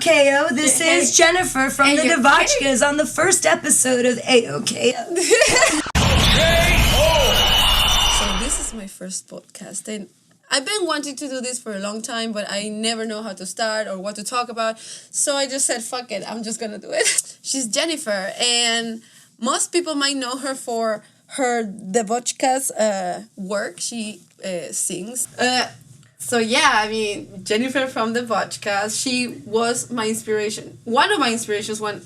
Aokeo. This is Jennifer from the Devotchkas on the first episode of Aokeo. So this is my first podcast, and I've been wanting to do this for a long time, but I never know how to start or what to talk about. So I just said, fuck it, I'm just gonna do it. She's Jennifer, and most people might know her for her Devotchkas work. She sings. Jennifer from Devotchkas, she was my inspiration. One of my inspirations when,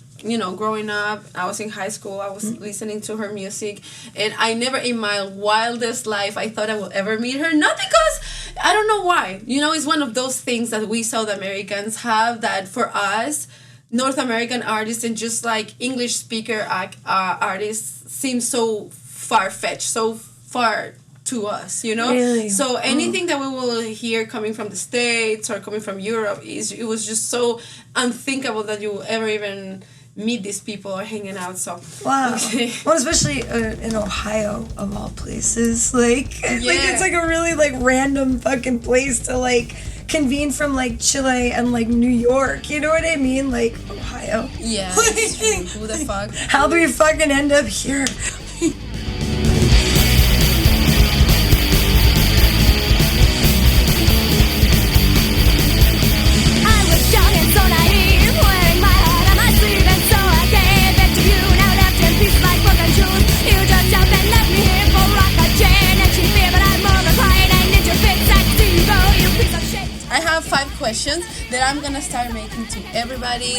growing up, I was in high school, I was listening to her music, and I never in my wildest life I thought I would ever meet her. Not because, I don't know why. It's one of those things that we South Americans have that for us, North American artists and just like English speaker artists seem so far-fetched, so far to us, Really? So anything that we will hear coming from the States or coming from Europe, it was just so unthinkable that you will ever even meet these people or hanging out. So wow. Okay. Well, especially in Ohio of all places, it's like a really random fucking place to convene from Chile and New York. You know what I mean? Ohio. Yeah. Who the fuck? How do we fucking end up here? Questions that I'm gonna start making to everybody,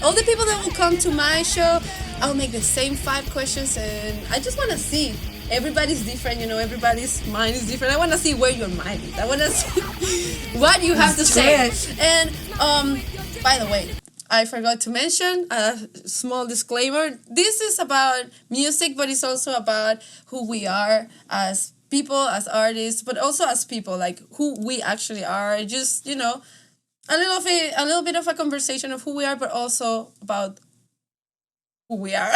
all the people that will come to my show. I'll make the same 5 questions, and I just want to see. Everybody's different, everybody's mind is different. I want to see where your mind is. I want to see what you have to say. And by the way, I forgot to mention a small disclaimer. This is about music, but it's also about who we are as people, as artists, but also as people, who we actually are. Just, a little bit of a conversation of who we are, but also about who we are.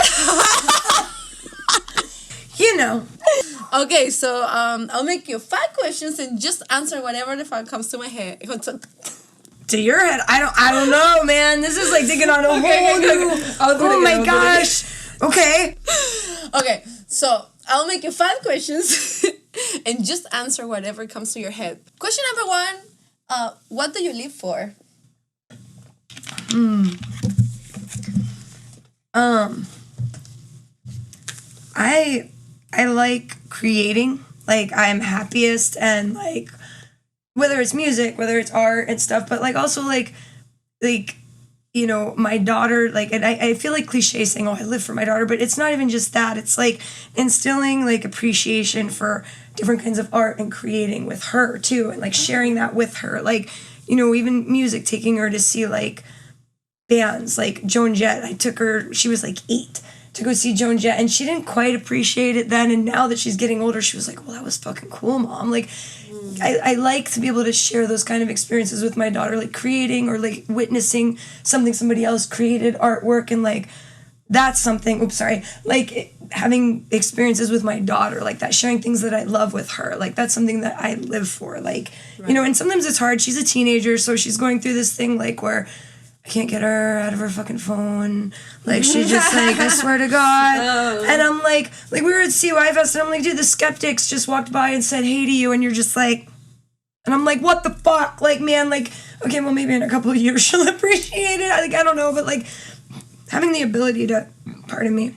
Okay, so I'll make you 5 questions and just answer whatever the fuck comes to my head. To your head? I don't know, man. This is taking on a whole new... Oh my gosh. Okay. Okay, so I'll make you 5 questions and just answer whatever comes to your head. Question number 1, what do you live for? I like creating. I'm happiest and whether it's music, whether it's art and stuff, but also my daughter, and I feel cliche saying, I live for my daughter, but it's not even just that. It's instilling appreciation for different kinds of art and creating with her too, and sharing that with her. Even music, taking her to see bands Joan Jett. I took her, she was 8, to go see Joan Jett, and she didn't quite appreciate it then, and now that she's getting older, she was well, that was fucking cool, Mom. I like to be able to share those kind of experiences with my daughter, creating or witnessing something somebody else created, artwork, and that's something, having experiences with my daughter, that, sharing things that I love with her, that's something that I live for, right. And sometimes it's hard. She's a teenager, so she's going through this thing, where I can't get her out of her fucking phone. She just I swear to God. Oh. And I'm we were at CY Fest, and I'm dude, the Skeptics just walked by and said hey to you, and you're just and I'm what the fuck? Man, okay, well, maybe in a couple of years she'll appreciate it. I don't know, but having the ability to, pardon me,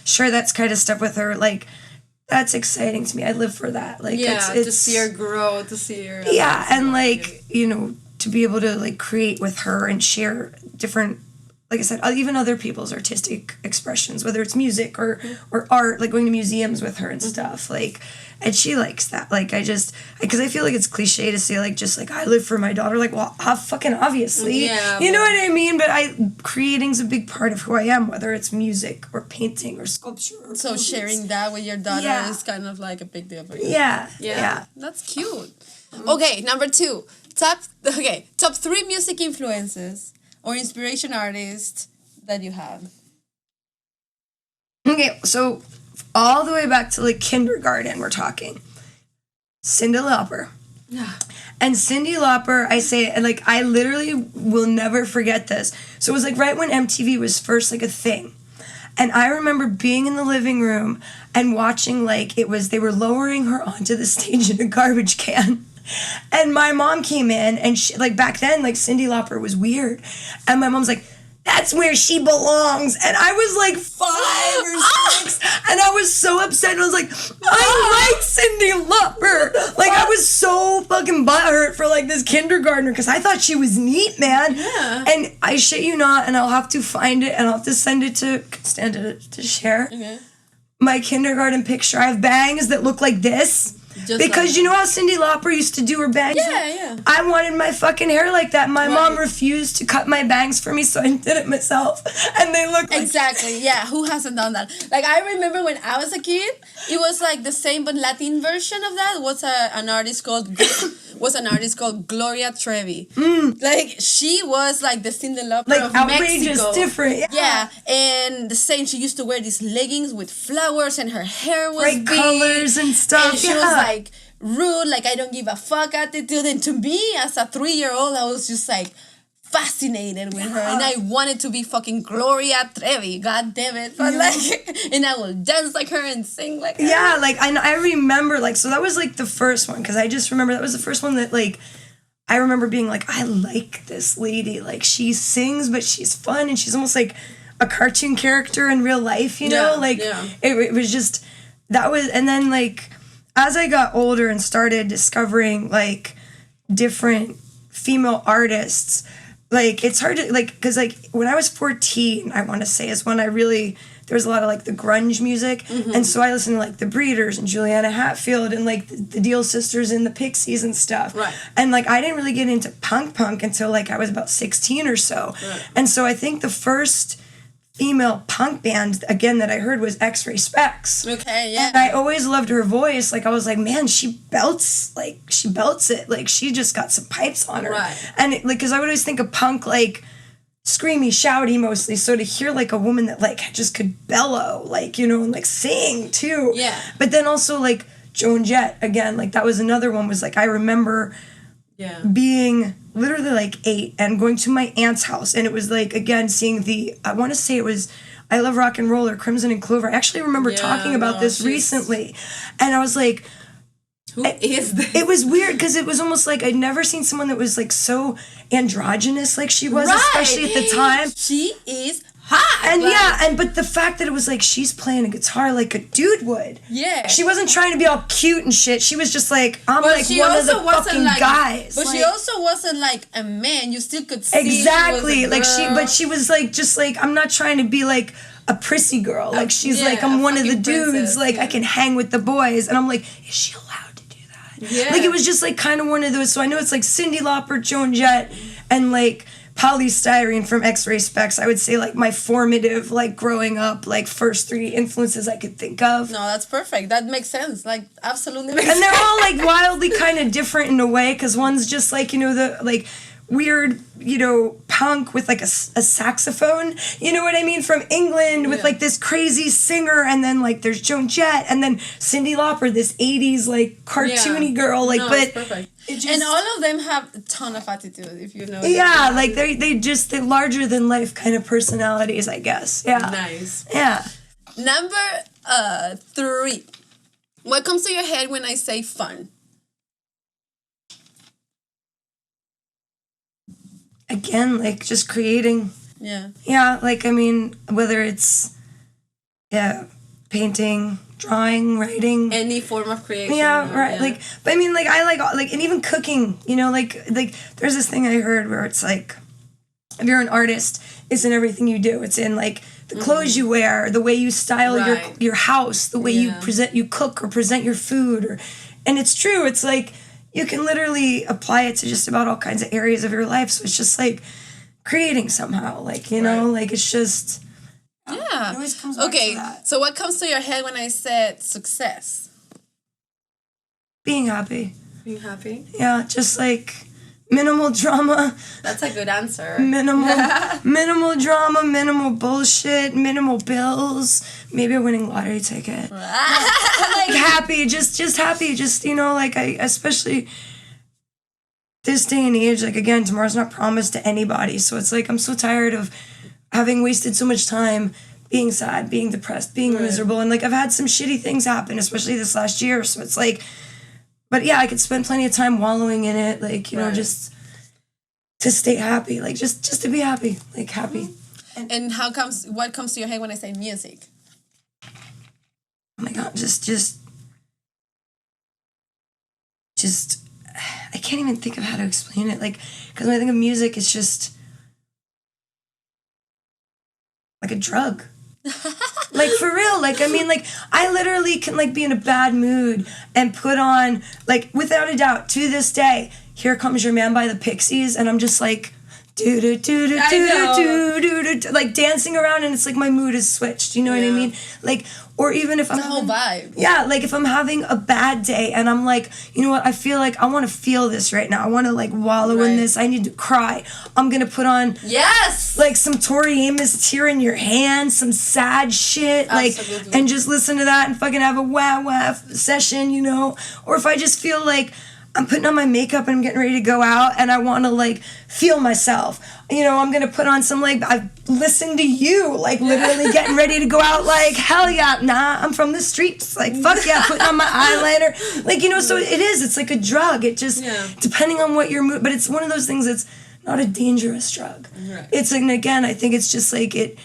share that kind of stuff with her, that's exciting to me. I live for that. It's to see her grow, to see her. Yeah, and to be able to create with her and share different, like I said, even other people's artistic expressions, whether it's music or art, going to museums with her and stuff, and she likes that. Because I feel it's cliche to say I live for my daughter. Well, fucking obviously, you know what I mean. But creating's a big part of who I am, whether it's music or painting or sculpture. Or so movies. Sharing that with your daughter is kind of a big deal for you. Yeah. That's cute. Okay, number 2. Top 3 music influences or inspiration artists that you have. Okay, so all the way back to kindergarten, we're talking. Cyndi Lauper, And Cyndi Lauper, I say, like, I literally will never forget this. So it was like right when MTV was first like a thing. And I remember being in the living room and watching, like, they were lowering her onto the stage in a garbage can. And my mom came in, and she, like, back then, like, Cyndi Lauper was weird. And my mom's like, that's where she belongs. And I was like 5 or 6. And I was so upset. And I was like, I like Cyndi Lauper. Like, I was so fucking butthurt for, like, this kindergartner because I thought she was neat, man. Yeah. And I shit you not, and I'll have to find it, and I'll have to send it to share. Okay. My kindergarten picture. I have bangs that look like this. Just because like you know how Cyndi Lauper used to do her bangs? Yeah. I wanted my fucking hair like that. My mom refused to cut my bangs for me, so I did it myself. And they look like... Exactly, yeah. Who hasn't done that? Like, I remember when I was a kid, it was like the same but Latin version of that was an artist called Gloria Trevi. Like, she was like the Cyndi Lauper like of outrageous, Mexico. different. Yeah, and the same. She used to wear these leggings with flowers, and her hair was bright big, colors and stuff. And she was like rude, like I don't give a fuck attitude. And to me, as a 3-year-old, I was just like fascinated with her, and I wanted to be fucking Gloria Trevi. God damn it! But like, and I will dance like her and sing like her. Yeah, like I remember, like, so that was like the first one because I just remember that was the first one that like. I remember being like, I like this lady. Like, she sings, but she's fun, and she's almost like a cartoon character in real life, you know? It was just, that was, and then, like, as I got older and started discovering, like, different female artists, like, it's hard to, like, because, like, when I was 14, I want to say, is when I really... There was a lot of, like, the grunge music. And so I listened to, like, the Breeders and Juliana Hatfield and, like, the Deal Sisters and the Pixies and stuff. Right. And, like, I didn't really get into punk until, like, I was about 16 or so. Right. And so I think the first female punk band, again, that I heard was X-Ray Spex. Okay, yeah. And I always loved her voice. Like, I was like, man, she belts it. Like, she just got some pipes on her. Right. And, like, because I would always think of punk, like... screamy, shouty mostly, so to hear like a woman that like just could bellow, like, you know, and like sing too. Yeah. But then also like Joan Jett, again, like that was another one, was like I remember being literally like 8 and going to my aunt's house, and it was like, again, seeing I want to say it was I Love Rock and Roll or Crimson and Clover. I actually remember talking about this recently, and I was like, who is this? It was weird because it was almost like I'd never seen someone that was like so androgynous like she was, especially at the time. She is hot. And but the fact that it was like she's playing a guitar like a dude would. Yeah. She wasn't trying to be all cute and shit. She was just like, I'm like one of the fucking guys. But she also wasn't like a man. You still could see exactly. she was a girl. But she was like just like, I'm not trying to be like a prissy girl. Like she's like, I'm one of the dudes. Princess, like I can hang with the boys. And I'm like, is she allowed? Yeah. Like, it was just, like, kind of one of those. So I know it's, like, Cyndi Lauper, Joan Jett, and, like, Polystyrene from X-Ray Spex. I would say, like, my formative, like, growing up, like, first 3 influences I could think of. No, that's perfect. That makes sense. Like, absolutely makes sense. And they're all, like, wildly kind of different in a way, because one's just, like, you know, the, like... weird, you know, punk with like a saxophone, you know what I mean, from England with like this crazy singer, and then like there's Joan Jett, and then Cyndi Lauper, this 80s like cartoony girl, like, no, but perfect. And all of them have a ton of attitude, if you know. Yeah, like they're larger than life kind of personalities, I guess. Yeah. Nice. Yeah. Number 3. What comes to your head when I say fun? Again, like, just creating. Yeah. Yeah, like, I mean, whether it's, painting, drawing, writing. Any form of creation. Yeah, right. Yeah. Like, but I mean, like, I like, and even cooking, you know, like, there's this thing I heard where it's like, if you're an artist, it's in everything you do. It's in, like, the clothes you wear, the way you style your house, the way you cook or present your food. And it's true. It's like, you can literally apply it to just about all kinds of areas of your life. So it's just like creating somehow, like, you know, like it's just. Yeah. It always comes back to that. So what comes to your head when I said success? Being happy. Being happy? Yeah, just like minimal drama. That's a good answer. Minimal drama, minimal bullshit, minimal bills, maybe a winning lottery ticket. Like happy, just happy, just, you know, like I especially this day and age, like, again, tomorrow's not promised to anybody. So it's like, I'm so tired of having wasted so much time being sad, being depressed, being miserable. And like, I've had some shitty things happen, especially this last year. So it's like, but yeah, I could spend plenty of time wallowing in it. Like, you know, just to stay happy, like just to be happy, like happy. And what comes to your head when I say music? Oh my God, just I can't even think of how to explain it. Like, because when I think of music, it's just like a drug. Like, for real. Like, I mean, like, I literally can, like, be in a bad mood and put on, like, without a doubt, to this day, Here Comes Your Man by the Pixies, and I'm just like, like dancing around, and it's like my mood is switched. You know what I mean? Like, or even if I'm the whole vibe. Yeah, like if I'm having a bad day and I'm like, you know what? I feel like I want to feel this right now. I want to like wallow in this. I need to cry. I'm gonna put on like some Tori Amos, Tear in Your Hand, some sad shit, like, and just listen to that and fucking have a wah session, you know? Or if I just feel like I'm putting on my makeup and I'm getting ready to go out and I want to like feel myself. You know, I'm going to put on some like, I've listened to you, like literally getting ready to go out like, hell yeah, nah, I'm from the streets. Like, fuck yeah, putting on my eyeliner. Like, you know, so it's like a drug. It just, depending on what your mood, but it's one of those things that's not a dangerous drug. Right. It's, and again, I think it's just like it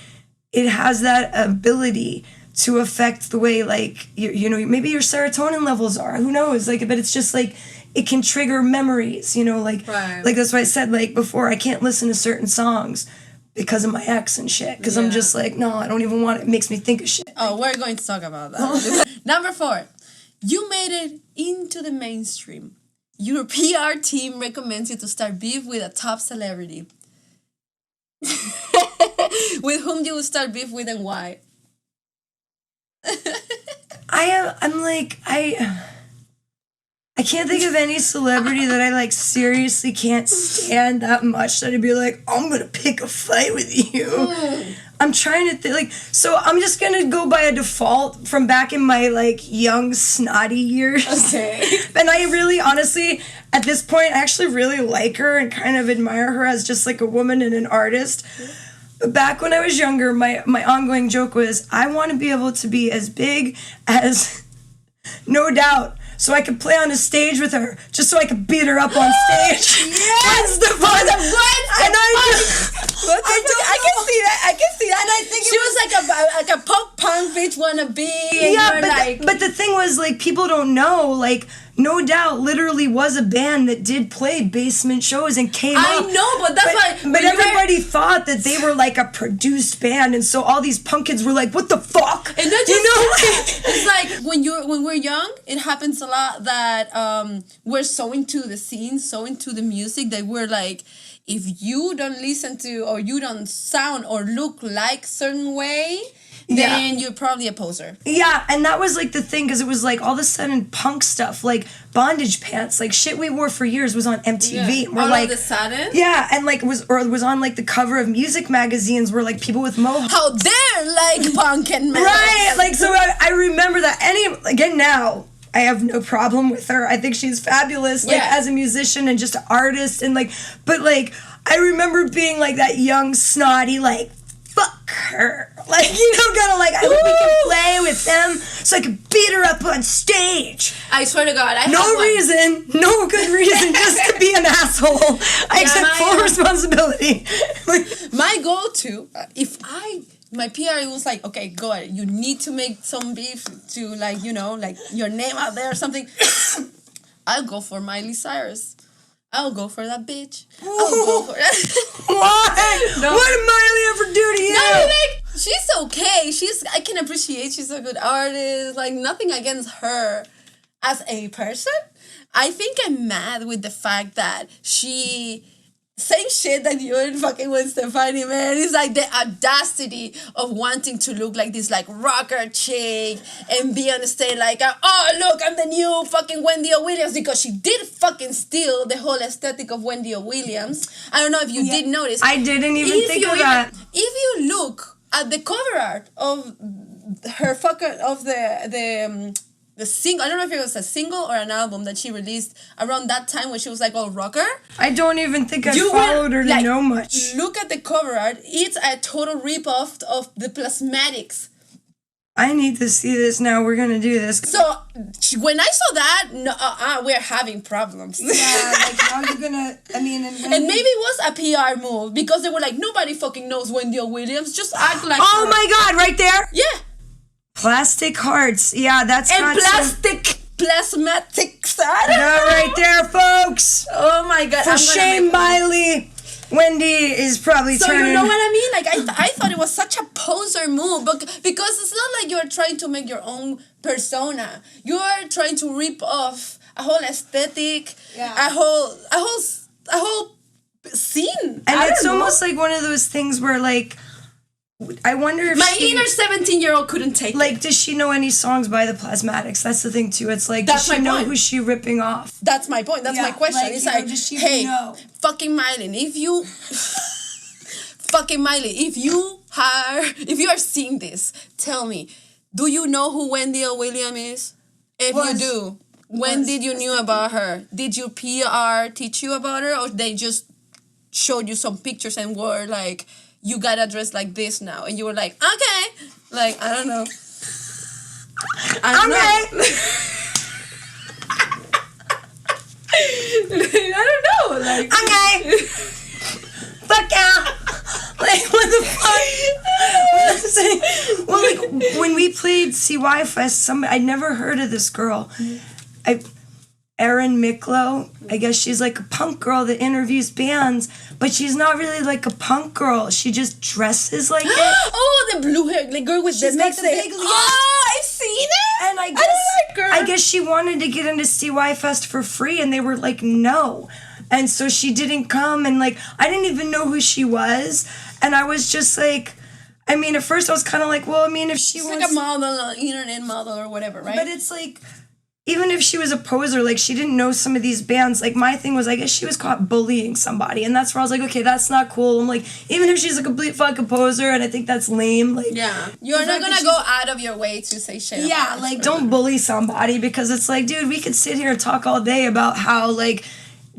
has that ability to affect the way like, you know, maybe your serotonin levels are, who knows? Like, but it's just like, it can trigger memories, you know, like that's why I said, like, before, I can't listen to certain songs because of my ex and shit, because I'm just like, no, I don't even want it. It makes me think of shit. Oh, we're going to talk about that. Number 4, you made it into the mainstream. Your PR team recommends you to start beef with a top celebrity. With whom you would start beef with and why? I can't think of any celebrity that I, like, seriously can't stand that much that I'd be like, I'm gonna pick a fight with you. I'm trying to think, like, so I'm just gonna go by a default from back in my, like, young, snotty years. Okay. And I really, honestly, at this point, I actually really like her and kind of admire her as just, like, a woman and an artist. But back when I was younger, my ongoing joke was, I want to be able to be as big as No Doubt, so I could play on a stage with her, just so I could beat her up on stage. Yes! That's the fun. And I can see that. And I think she was like a pop punk bitch wannabe. Yeah, but the thing was, like, people don't know, like, No Doubt literally was a band that did play basement shows and came up. I know, but that's why. But everybody thought that they were like a produced band, and so all these punk kids were like, "What the fuck?" And that's just, you know, it's like when we're young, it happens a lot that we're so into the scene, so into the music that we're like, if you don't listen to or you don't sound or look like certain way, then you're probably a poser. Yeah, and that was like the thing, because it was like all of a sudden punk stuff, like bondage pants, like shit we wore for years was on MTV. Yeah. All of a sudden? Yeah, and like was on like the cover of music magazines where like people with mohawks. How dare like punk and metal. Right, like so I remember that. Again now, I have no problem with her. I think she's fabulous, like as a musician and just an artist, and like, but like I remember being like that young snotty like, fuck her. Like, you know, gotta like, I hope we can play with them so I can beat her up on stage. I swear to God, no good reason, just to be an asshole. I accept full responsibility. My go-to, my PR was like, okay, go ahead. You need to make some beef to, like, you know, like your name out there or something. I'll go for Miley Cyrus. I'll go for that bitch. I'll go for that. Why? No. What did Miley ever do to you? No, like, she's okay. I can appreciate she's a good artist. Like, nothing against her as a person. I think I'm mad with the fact that she... Same shit that you and fucking with Stefani, man. It's like the audacity of wanting to look like this like rocker chick and be on the stage like, oh look, I'm the new fucking Wendy O. Williams, because she did fucking steal the whole aesthetic of Wendy O. Williams. I don't know if you did notice. I didn't even think of that. If you look at the cover art of her the single. I don't know if it was a single or an album that she released around that time when she was like all rocker. I don't even think I followed her to know much. Look at the cover art. It's a total rip-off of the Plasmatics. I need to see this now. We're gonna do this. So when I saw that, we're having problems. Yeah, like how are you gonna? I mean, and maybe it was a PR move because they were like, nobody fucking knows Wendy Williams. Just act like. Oh my God! Right there. Yeah. Plastic hearts. Yeah, that's and plastic plasmatics. Yeah, right there, folks. Oh my God! For shame, Miley. Wendy is probably turning. So you know what I mean? Like I thought it was such a poser move, but because it's not like you're trying to make your own persona. You are trying to rip off a whole aesthetic, a whole scene. And it's almost like one of those things where like I wonder if my inner 17-year-old couldn't take like, it. Does she know any songs by the Plasmatics? That's the thing too. It's like, does she know who she ripping off? That's my point. That's my question. It's like, does she hey, know? fucking Miley, if you are seeing this, tell me, do you know who Wendy Williams is? If you do, when did you knew about her? Did your PR teach you about her, or they just showed you some pictures and were like, you gotta dress like this now, and you were like, okay, like I don't know. I don't know, like okay, fuck out. Like what the fuck? Well, like when we played CY Fest, I'd never heard of this girl. Erin Miklo, I guess she's like a punk girl that interviews bands, but she's not really like a punk girl. She just dresses like it. Oh, the blue hair, the girl with the big. Oh, I've seen it. And I guess she wanted to get into CY Fest for free, and they were like, no. And so she didn't come, and like I didn't even know who she was, and I was just like, I mean, at first I was kind of like, well, I mean, if she's like a model, internet model or whatever, right? But it's like, even if she was a poser, like she didn't know some of these bands. Like my thing was, I guess she was caught bullying somebody, and that's where I was like, okay, that's not cool. I'm like, even if she's a complete fucking poser, and I think that's lame. Like, yeah, you're not gonna go out of your way to say shit. Yeah, like don't bully somebody, because it's like, dude, we could sit here and talk all day about how like,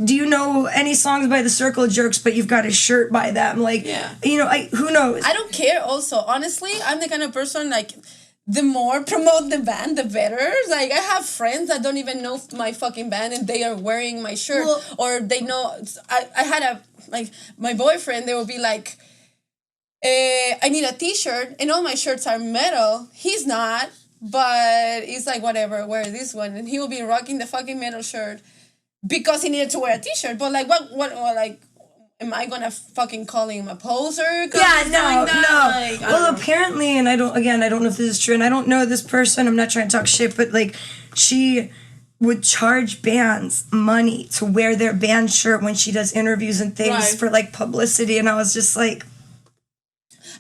do you know any songs by the Circle Jerks, but you've got a shirt by them? Like, you know, who knows? I don't care. Also, honestly, I'm the kind of person like, the more promote the band, the better. Like, I have friends that don't even know my fucking band, and they are wearing my shirt, or they know. I had my boyfriend, they will be like, I need a t-shirt, and all my shirts are metal. He's not, but he's like, whatever, wear this one, and he will be rocking the fucking metal shirt because he needed to wear a t-shirt. But like, what like, am I gonna fucking call him a poser? Yeah, no. Like, well, apparently, and I don't know if this is true, and I don't know this person, I'm not trying to talk shit, but like, she would charge bands money to wear their band shirt when she does interviews and things for like publicity, and I was just like,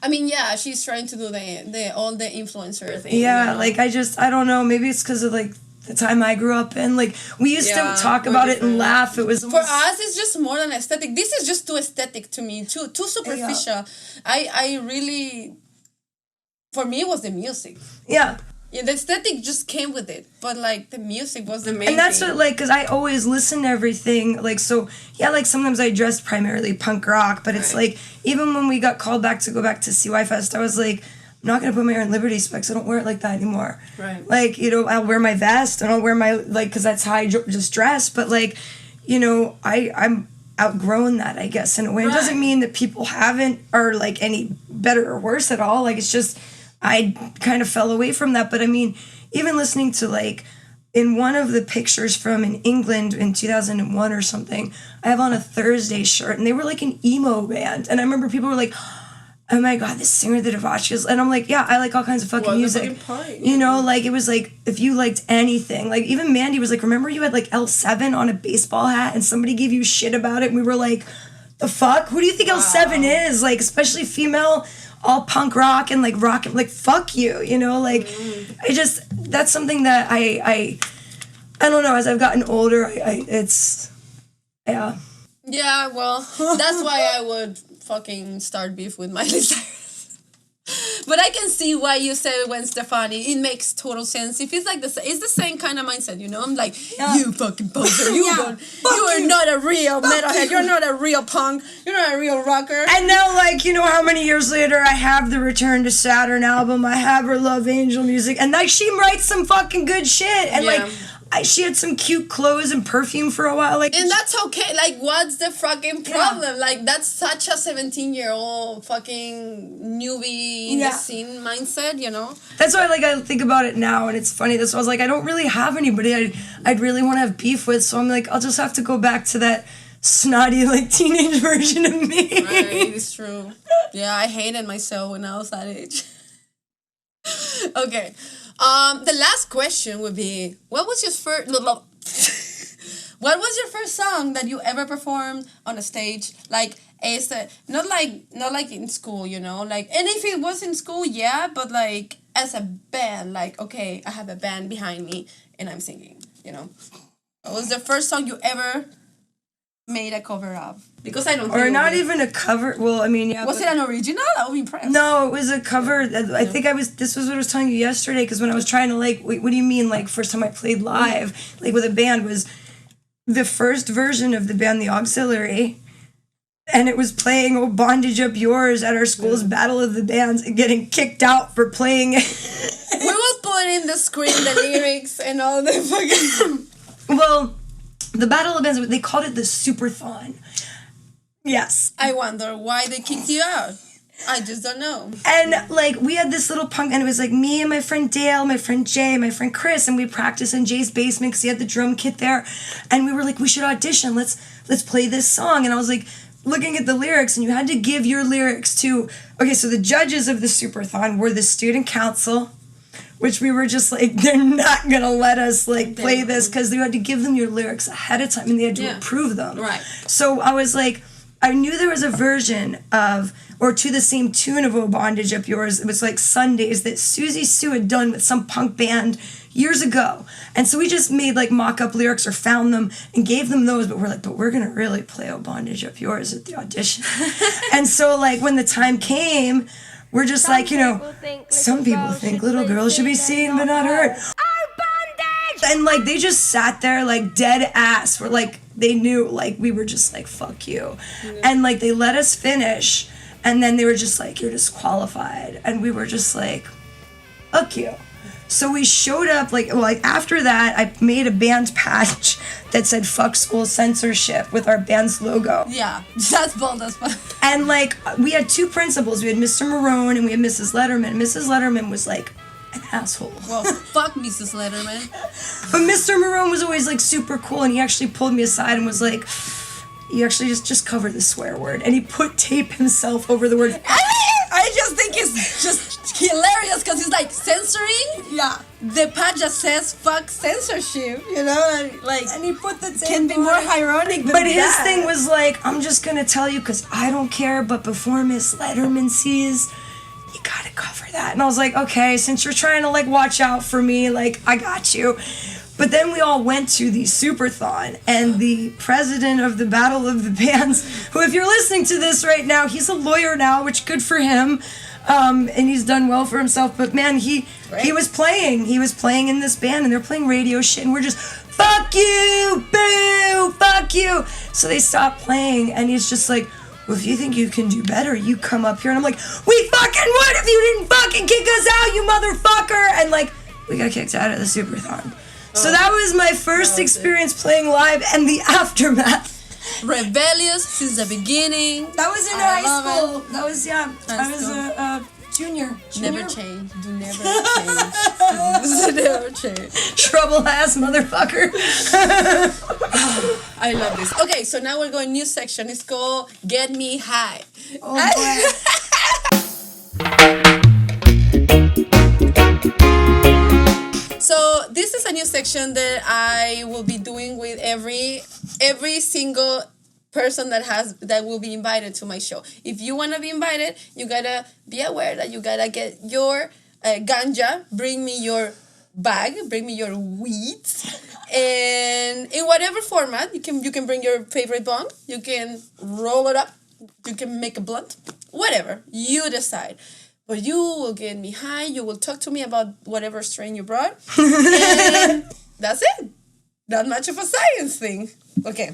I mean, yeah, she's trying to do the all the influencer thing. Yeah, you know? Like I don't know, maybe it's because of like the time I grew up in. Like, we used to talk about it and laugh. It was for us, it's just more than aesthetic. This is just too aesthetic to me, too superficial. I really, for me, it was the music. Yeah, the aesthetic just came with it, but like the music was the main thing. And that's what, like, because I always listen to everything, like, so yeah, like sometimes I dressed primarily punk rock, but it's like, even when we got called back to go back to CY Fest, I was like, I'm not gonna put my hair in Liberty specs. I don't wear it like that anymore. Right. Like, you know, I'll wear my vest and I'll wear my, like, because that's how I just dress. But like, you know, I'm outgrown that, I guess, in a way. It doesn't mean that people haven't, or like any better or worse at all. Like, it's just, I kind of fell away from that. But I mean, even listening to, like, in one of the pictures from in England in 2001 or something, I have on a Thursday shirt, and they were like an emo band. And I remember people were like, oh my God, this singer, the Devotchkas. And I'm like, yeah, I like all kinds of fucking music. You know, like, it was like, if you liked anything, like, even Mandy was like, remember you had like L7 on a baseball hat and somebody gave you shit about it? And we were like, the fuck? Who do you think L7 is? Like, especially female, all punk rock and like rock, like, fuck you, you know? Like, I just, that's something that I don't know, as I've gotten older, it's, yeah. Yeah, well, that's why I would fucking start beef with Miley Cyrus. But I can see why you said it when Stefani. It makes total sense. If it's like it's the same kind of mindset, you know. I'm like, you fucking poser. You are not a real metalhead. You're not a real punk. You're not a real rocker. And now, like, you know how many years later I have the Return to Saturn album. I have her Love Angel music, and like she writes some fucking good shit. And like. She had some cute clothes and perfume for a while, like, and that's okay. Like, what's the fucking problem? Yeah. Like, that's such a 17-year-old fucking newbie in the scene mindset, you know. That's why, like, I think about it now, and it's funny. That's why I was like, I don't really have anybody I'd really want to have beef with. So I'm like, I'll just have to go back to that snotty, like, teenage version of me. Right, it's true. Yeah, I hated myself when I was that age. Okay. The last question would be, what was your first song that you ever performed on a stage? Like, not like in school, you know, like, and if it was in school, yeah, but like as a band, like, okay, I have a band behind me and I'm singing, you know. What was the first song you ever made a cover of? Because I don't think or not even a cover. Well, I mean, yeah. Was it an original? I would be impressed. No, it was a cover. I think this was what I was telling you yesterday, because when I was trying to, like, wait, what do you mean, like, first time I played live, like, with a band, was the first version of the band The Auxiliary, and it was playing "Oh Bondage Up Yours" at our school's Battle of the Bands and getting kicked out for playing it. We will put in the screen the lyrics and all the fucking... Well, the Battle of the Bands, they called it the Superthon. Yes. I wonder why they kicked you out. I just don't know. And, like, we had this little punk, and it was, like, me and my friend Dale, my friend Jay, my friend Chris, and we practiced in Jay's basement because he had the drum kit there. And we were like, we should audition. Let's play this song. And I was, like, looking at the lyrics, and you had to give your lyrics to... Okay, so the judges of the Superthon were the student council, which we were just like, they're not going to let us, like, play this, because they had to give them your lyrics ahead of time, and they had to approve them. Right. So I was like... I knew there was a version of, or to the same tune of "Oh Bondage Up Yours," it was like Sundays, that Susie Sue had done with some punk band years ago. And so we just made, like, mock-up lyrics or found them and gave them those, but we're like, but we're going to really play "Oh Bondage Up Yours" at the audition. And so, like, when the time came, we're just like, you know, some people think little girls should be seen but not heard. And, like, they just sat there, like, dead ass. We're like, they knew, like, we were just like, fuck you. Yeah. And, like, they let us finish. And then they were just like, you're disqualified. And we were just like, fuck you. So we showed up, like after that, I made a band patch that said "Fuck School Censorship" with our band's logo. Yeah, that's bold as fuck. And, like, we had two principals. We had Mr. Marone and we had Mrs. Letterman. Mrs. Letterman was, like, an asshole. Well, fuck Mrs. Letterman. But Mr. Marone was always, like, super cool, and he actually pulled me aside and was like, you actually just cover the swear word. And he put tape himself over the word. I just think it's just hilarious because he's, like, censoring. Yeah. The patch just says fuck censorship, you know? Like, and he put the tape can be more ironic than But his thing was like, I'm just going to tell you because I don't care, but before Miss Letterman sees... you gotta cover that. And I was like, okay, since you're trying to, like, watch out for me, like, I got you. But then we all went to the Superthon, and the president of the Battle of the Bands, who, if you're listening to this right now, he's a lawyer now, which good for him, and he's done well for himself. But man, he was playing in this band, and they're playing radio shit, and we're just, fuck you, boo, fuck you. So they stopped playing, and he's just like, well, if you think you can do better, you come up here. And I'm like, we fucking would if you didn't fucking kick us out, you motherfucker. And, like, we got kicked out of the Superthon. So that was my first experience playing live, and the aftermath. Rebellious since the beginning. That was in high school. That was, I was a junior. Never change. Do never change. Never change. Trouble ass motherfucker. I love this. Okay, so now we're going new section. It's called Get Me High. Oh boy. So this is a new section that I will be doing with every single person that will be invited to my show. If you want to be invited, you gotta be aware that you gotta get your ganja. Bring me your bag. Bring me your weed. And in whatever format, you can bring your favorite bong. You can roll it up. You can make a blunt. Whatever you decide. but you will get me high. You will talk to me about whatever strain you brought. And that's it. Not much of a science thing. Okay.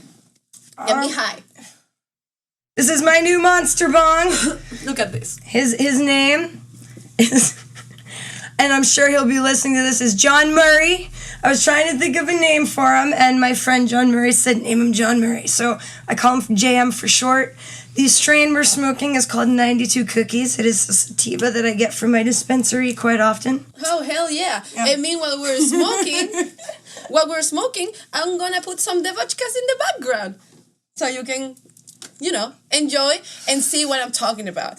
Get me high. This is my new monster bong. Look at this. His name is, and I'm sure he'll be listening to this, is John Murray. I was trying to think of a name for him, and my friend John Murray said, name him John Murray. So I call him JM for short. The strain we're smoking is called 92 Cookies. It is a sativa that I get from my dispensary quite often. Oh, hell yeah. And meanwhile, we're smoking, I'm going to put some Devotchkas in the background. So you can, enjoy and see what I'm talking about.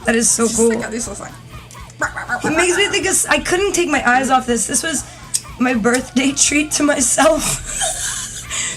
That is so cool. It makes me think I couldn't take my eyes off this. This was my birthday treat to myself.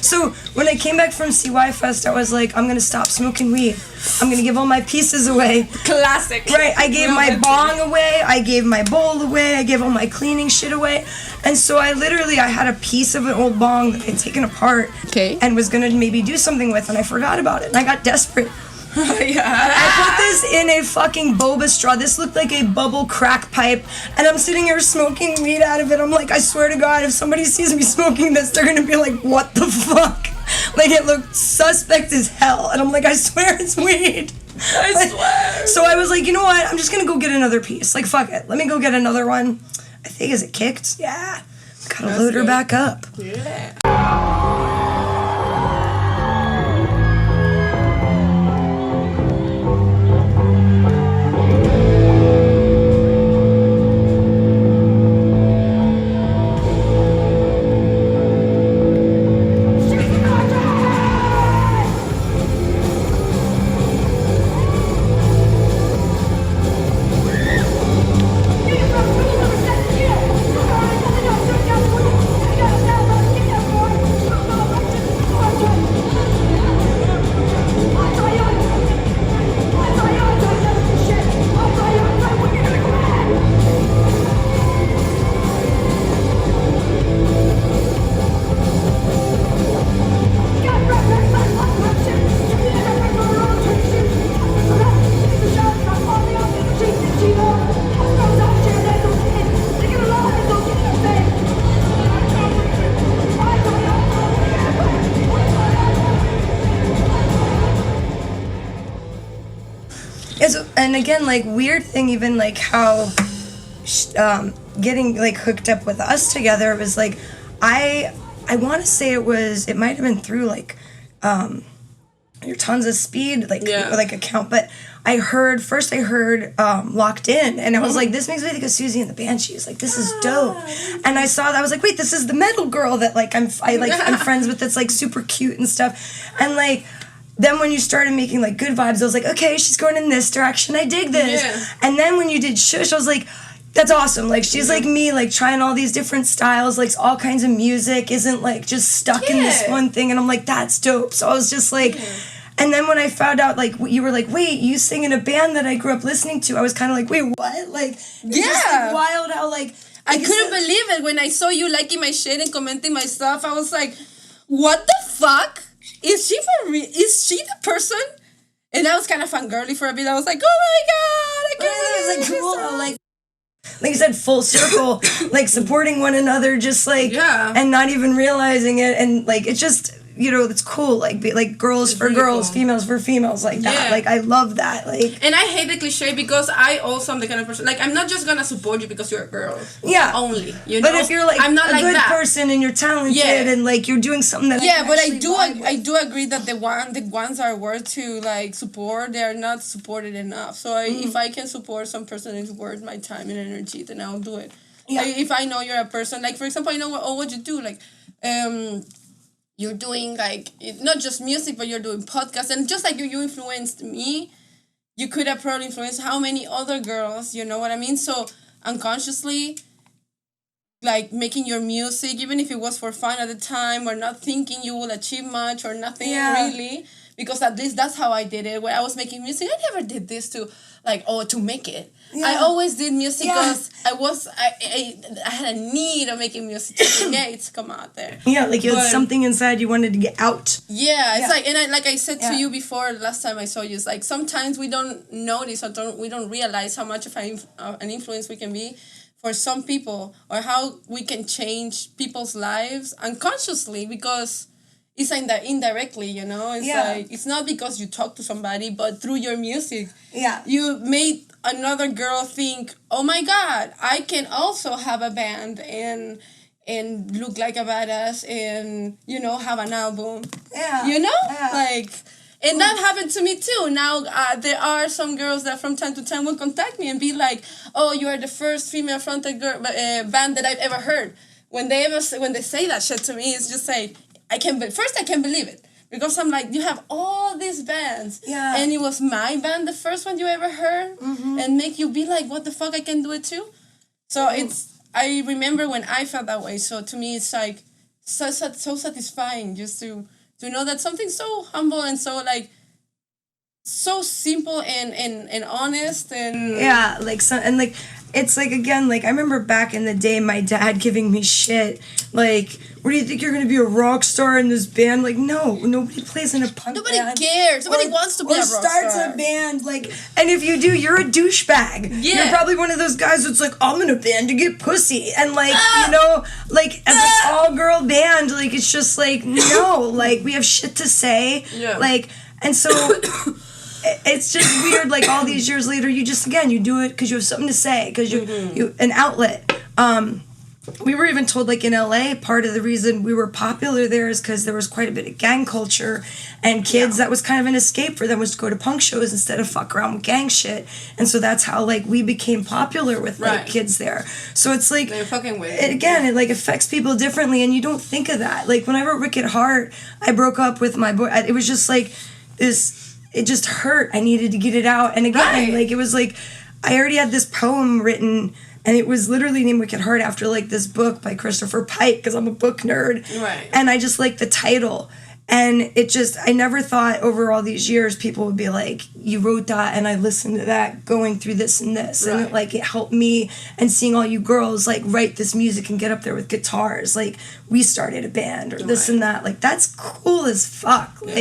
So when I came back from CY Fest, I was like, I'm going to stop smoking weed. I'm going to give all my pieces away. Classic. Right. I gave my bong away. I gave my bowl away. I gave all my cleaning shit away. And so I had a piece of an old bong that I'd taken apart and was going to maybe do something with, and I forgot about it. And I got desperate. I put this in a fucking boba straw. This looked like a bubble crack pipe, and I'm sitting here smoking weed out of it. I'm like, I swear to God, if somebody sees me smoking this, they're gonna be like, what the fuck? Like, it looked suspect as hell, and I'm like, I swear it's weed. I swear. So I was like, you know what? I'm just gonna go get another piece. Like, fuck it. Let me go get another one. I think, is it kicked? Yeah. Gotta load her back up. Yeah. And again, like, weird thing, even like how getting like hooked up with us together was like, I want to say it might have been through like your Tons of Speed like account, but I heard Locked In, and I was like, this makes me think of Susie and the Banshees. Like, this is dope. And I saw that, I was like, wait, this is the metal girl that like I'm friends with, that's like super cute and stuff. And like, then when you started making like Good Vibes, I was like, okay, she's going in this direction. I dig this. Yeah. And then when you did Shush, I was like, that's awesome. Like, she's like me, like trying all these different styles, like all kinds of music, isn't like just stuck in this one thing. And I'm like, that's dope. So I was just like, and then when I found out, like, you were like, wait, you sing in a band that I grew up listening to, I was kind of like, wait, what? Like, it's just like wild how like I couldn't believe it when I saw you liking my shit and commenting my stuff. I was like, what the fuck? is she for real? Is she the person? And I was kind of fangirly for a bit. I was like, oh my God, I can't believe cool. Like you said, full circle, like supporting one another, just like, and not even realizing it. And like, it's just, it's cool. Like, girls for really girls, cool. Females for females, like that. Like, I love that. Like, and I hate the cliche because I also am the kind of person, like, I'm not just gonna support you because you're a girl. Yeah. Only, But if you're like I'm not a like good person and you're talented and like you're doing something that but I do agree that the ones that are worth to like support, they are not supported enough. So if I can support some person who's worth my time and energy, then I'll do it. Yeah. If I know you're a person, like for example, I know what you do, like you're doing like not just music, but you're doing podcasts, and just like you influenced me, you could have probably influenced how many other girls, you know what I mean? So unconsciously, like making your music, even if it was for fun at the time, or not thinking you will achieve much or nothing really, because at least that's how I did it. When I was making music, I never did this to make it. Yeah. I always did music because I had a need of making music to come out there. Yeah, like you had something inside you wanted to get out. Yeah, it's like, and I said to you before last time I saw you, it's like sometimes we don't notice or we don't realize how much of an influence we can be for some people, or how we can change people's lives unconsciously, because it's indirectly, it's like, it's not because you talk to somebody, but through your music, you made another girl think, oh my God, I can also have a band and look like a badass and, have an album. And that happened to me too. Now, there are some girls that from time to time will contact me and be like, oh, you are the first female fronted band that I've ever heard. When they say that shit to me, it's just like, I can't believe it. Because I'm like, you have all these bands. Yeah. And it was my band, the first one you ever heard. Mm-hmm. And make you be like, what the fuck, I can do it too? So I remember when I felt that way. So to me, it's like so satisfying just to know that something so humble and so like so simple and honest and it's like, again, like I remember back in the day my dad giving me shit like, what do you think, you're gonna be a rock star in this band? Like, no, nobody plays in a punk nobody band. Cares. Nobody wants to be a rock star. Or starts a band, like, and if you do, you're a douchebag. Yeah. You're probably one of those guys that's like, I'm in a band to get pussy. And like, like as an all-girl band, like it's just like, no, like we have shit to say. Yeah. Like, and so it's just weird, like all these years later, you just, again, you do it because you have something to say, because you an outlet. We were even told, like in LA, part of the reason we were popular there is because there was quite a bit of gang culture, and kids, that was kind of an escape for them, was to go to punk shows instead of fuck around with gang shit. And so that's how like we became popular with like kids there. So it's like, they're fucking weird. It like affects people differently, and you don't think of that. Like when I wrote Wicked Heart, I broke up with my boy. It was just like this, it just hurt. I needed to get it out. And again, like it was like, I already had this poem written, and it was literally named Wicked Heart after like this book by Christopher Pike, because I'm a book nerd. Right. And I just like the title. And it just, I never thought over all these years people would be like, you wrote that and I listened to that going through this and this. Right. And it helped me, and seeing all you girls like write this music and get up there with guitars. Like we started a band or this and that. Like that's cool as fuck. Yeah.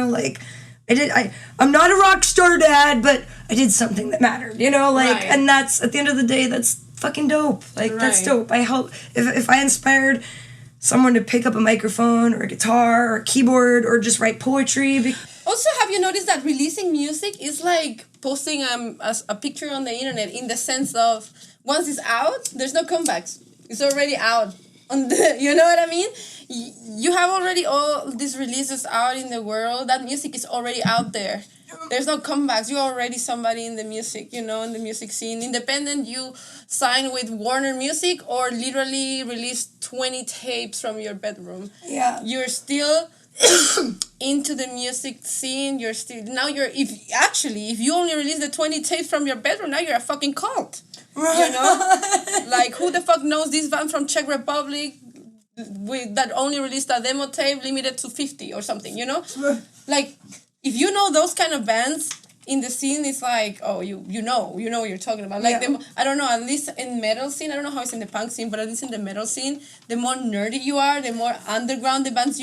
Like, like I'm not a rock star, Dad, but I did something that mattered, and that's, at the end of the day, that's fucking dope. Like, that's dope. I help, if I inspired someone to pick up a microphone or a guitar or a keyboard or just write poetry. Also, have you noticed that releasing music is like posting a picture on the internet, in the sense of once it's out, there's no comebacks. It's already out. You know what I mean? You have already all these releases out in the world. That music is already out there. There's no comebacks. You're already somebody in the music, in the music scene. Independent, you sign with Warner Music or literally release 20 tapes from your bedroom. Yeah. You're still into the music scene. You're still, now if you only release the 20 tapes from your bedroom, now you're a fucking cult. Like, who the fuck knows this band from Czech Republic that only released a demo tape limited to 50 or something, Like, if you know those kind of bands in the scene, it's like, oh, you know what you're talking about. Like, I don't know, at least in metal scene, I don't know how it's in the punk scene, but at least in the metal scene, the more nerdy you are, the more underground the bands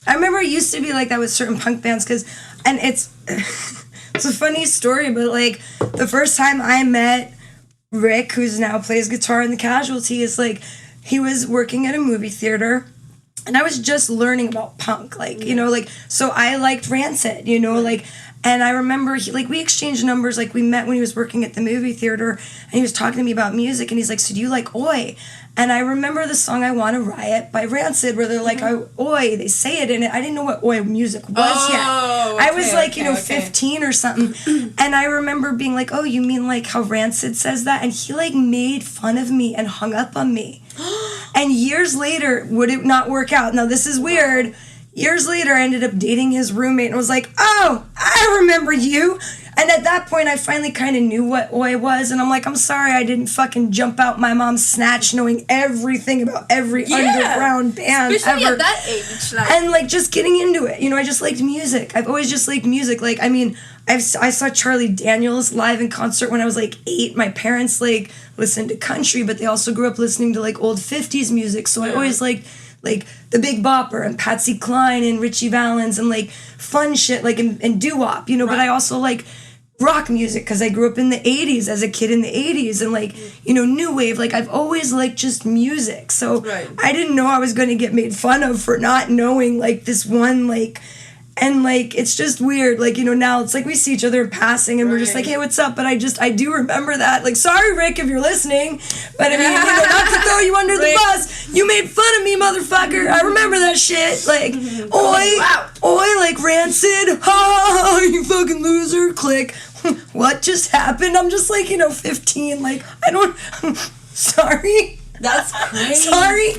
I remember it used to be like that with certain punk bands and it's it's a funny story, but like the first time I met Rick, who's now plays guitar in The Casualty, is like he was working at a movie theater and I was just learning about punk, like, you know, like, so I liked Rancid, you know, like, and I remember we exchanged numbers, like we met when he was working at the movie theater and he was talking to me about music and he's like, so do you like Oi? And I remember the song I Want to Riot by Rancid where they're like, Oi, they say it in it. I didn't know what Oi music was yet. I was like, 15 or something. And I remember being like, oh, you mean like how Rancid says that? And he like made fun of me and hung up on me. And years later, would it not work out? Now, this is weird. Years later, I ended up dating his roommate and was like, oh, I remember you. And at that point, I finally kind of knew what Oi was. And I'm like, I'm sorry I didn't fucking jump out my mom's snatch knowing everything about every underground band especially ever. at that age. Like. And like just getting into it. You know, I just liked music. I've always just liked music. Like, I mean, I saw Charlie Daniels live in concert when I was like 8. My parents like listened to country, but they also grew up listening to like old 50s music. So I always liked like the Big Bopper and Patsy Cline and Richie Valens and like fun shit like and doo-wop, you know, but I also like rock music because I grew up in the 80s as a kid in the 80s and like, you know, new wave. Like I've always liked just music. So I didn't know I was going to get made fun of for not knowing like this one like, and like it's just weird, like, you know, now it's like we see each other in passing and we're just like, hey, what's up? But I do remember that, like, sorry Rick if you're listening, but I mean, you know, not to throw you under the bus, you made fun of me, motherfucker. I remember that shit. Like, oi, like Rancid, ha, you fucking loser, click. What just happened? I'm just like, you know, 15, like I don't sorry. That's crazy. Sorry.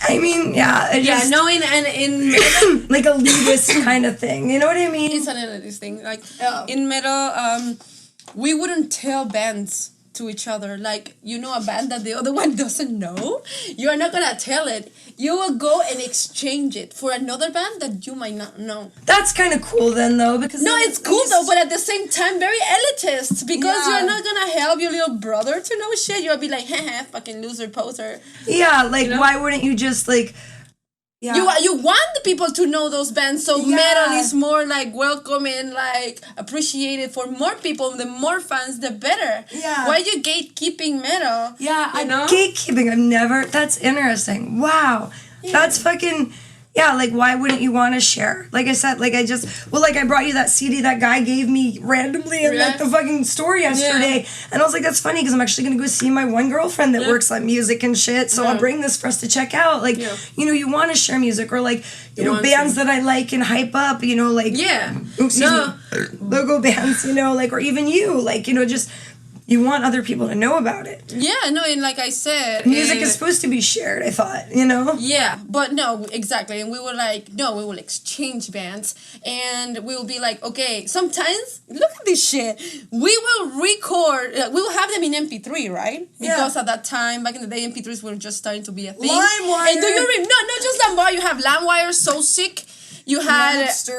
I mean, knowing and in like a elitist kind of thing. You know what I mean? It's an elitist thing. Like in metal, we wouldn't tell bands to each other. Like, you know, a band that the other one doesn't know, you are not gonna tell it. You will go and exchange it for another band that you might not know. That's kind of cool then, though, because no, it's cool though, but at the same time, very elitist because you're not gonna help your little brother to know shit. You'll be like, haha, fucking loser, poser. Yeah, like, you know? Why wouldn't you just like? Yeah. You want the people to know those bands, so metal is more like welcome and like appreciated for more people. The more fans, the better. Yeah. Why are you gatekeeping metal? Yeah, you know? Gatekeeping. I've never. That's interesting. Wow. Yeah. That's fucking. Yeah, like, why wouldn't you want to share? Like I said, like, I brought you that CD that guy gave me randomly in, like, the fucking store yesterday. Yeah. And I was like, that's funny, because I'm actually going to go see my one girlfriend that works on music and shit, so I'll bring this for us to check out. Like, you know, you want to share music, or, like, you know, bands that I like and hype up, you know, like... Yeah. Logo bands, you know, like, or even you, like, you know, just... You want other people to know about it. Yeah, no, and like I said... Music is supposed to be shared, I thought, you know? Yeah, but no, exactly. And we were like, no, we will exchange bands. And we will be like, okay, sometimes, look at this shit. We will record, we will have them in MP3, right? Because at that time, back in the day, MP3s were just starting to be a thing. LimeWire! And do you remember? No, not just LimeWire. You have LimeWire, So Sick. You had Ares.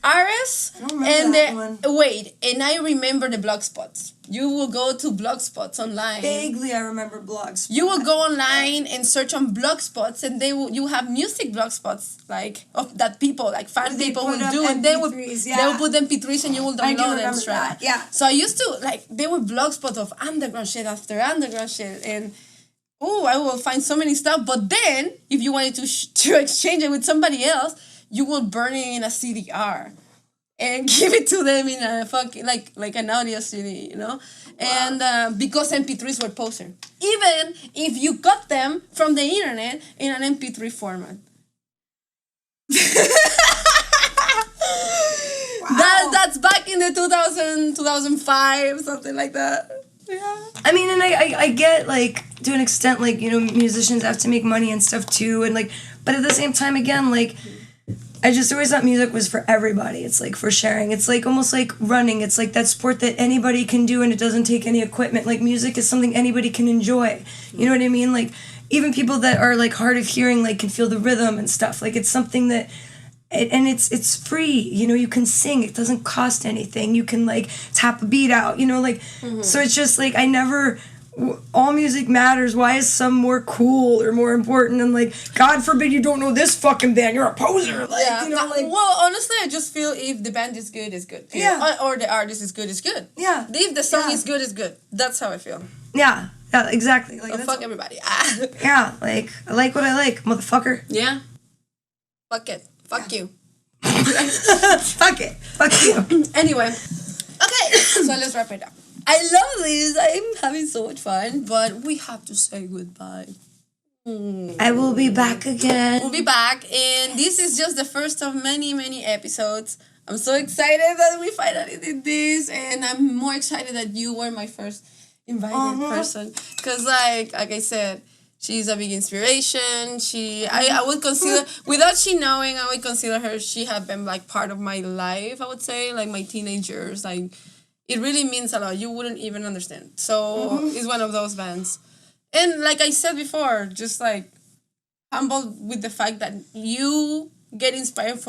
I don't remember that one. Wait, and I remember the Blogspots. You will go to Blogspots online. Vaguely, I remember Blogspots. You will go online and search on Blogspots, and you have music Blogspots like of that people like fan people will do, and they will put MP3s and you will download them straight. Yeah. So I used to like there were Blogspots of underground shit after underground shit and. Oh, I will find so many stuff. But then, if you wanted to exchange it with somebody else, you will burn it in a CDR and give it to them in a fucking like an audio CD, you know. Wow. And because MP3s were poser, even if you got them from the internet in an MP3 format. Wow. That's back in the 2005, something like that. Yeah. I mean, and I get, like, to an extent, like, you know, musicians have to make money and stuff, too, and, like, but at the same time, again, like, I just always thought music was for everybody. It's, like, for sharing. It's, like, almost like running. It's, like, that sport that anybody can do, and it doesn't take any equipment. Like, music is something anybody can enjoy. You know what I mean? Like, even people that are, like, hard of hearing, like, can feel the rhythm and stuff. Like, it's something that... and it's free, you know, you can sing, it doesn't cost anything, you can, like, tap a beat out, you know, like, so it's just, like, I never all music matters. Why is some more cool or more important? And like, God forbid you don't know this fucking band. You're a poser. Like, Yeah. you know, like, Well, honestly, I just feel if the band is good, it's good. Yeah. Or the artist is good, it's good. Yeah. If the song Yeah. is good, it's good. That's how I feel. yeah, exactly. Like, So that's fuck all- everybody. yeah, like, I like what I like, motherfucker. Yeah. Fuck it. Fuck you. Fuck it. Fuck you. Anyway. Okay, so let's wrap it up. I love this. I'm having so much fun, but we have to say goodbye. I will be back again. We'll be back, and this is just the first of many, many episodes. I'm so excited that we finally did this, and I'm more excited that you were my first invited person. Because, like I said, she's a big inspiration. I would consider, without she knowing, I would consider her, she had been, like, part of my life, I would say, like, my teenage years. Like, it really means a lot. You wouldn't even understand. So, it's one of those bands. And like I said before, just like humbled with the fact that you get inspired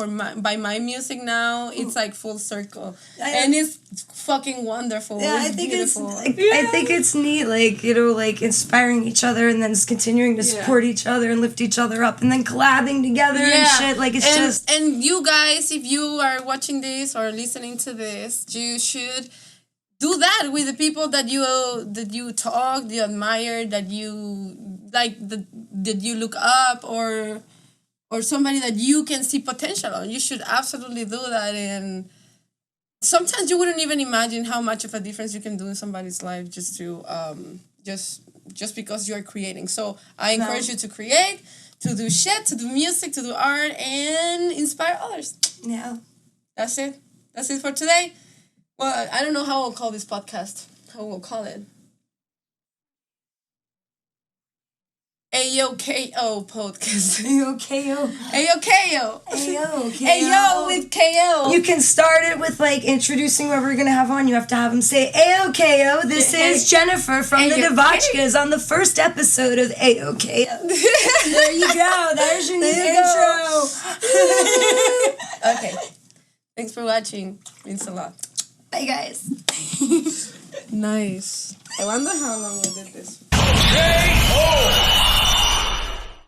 by my music now. It's like full circle, and it's fucking wonderful. Yeah, it's I think beautiful. I think it's neat, like, you know, like inspiring each other and then just continuing to support each other and lift each other up and then collabing together and shit. Like, it's just. And you guys, if you are watching this or listening to this, you should do that with the people that you talk, you admire, that you like, that you look up, or somebody that you can see potential on. You should absolutely do that. And sometimes you wouldn't even imagine how much of a difference you can do in somebody's life just to just because you're creating. So I encourage you to create, to do shit, to do music, to do art, and inspire others. Yeah. That's it. That's it for today. Well, I don't know how we'll call this podcast. How we'll call it. AOKO podcast. AOKO. AOKO. AOKO. Ayo with KO. You can start it with like introducing what we're gonna have on. You have to have them say AOKO. This is Jennifer from the Devotchkas on the first episode of AOKO. There you go. There's your new intro. Okay. Thanks for watching. Means a lot. Bye, guys. Nice. I wonder how long we did this.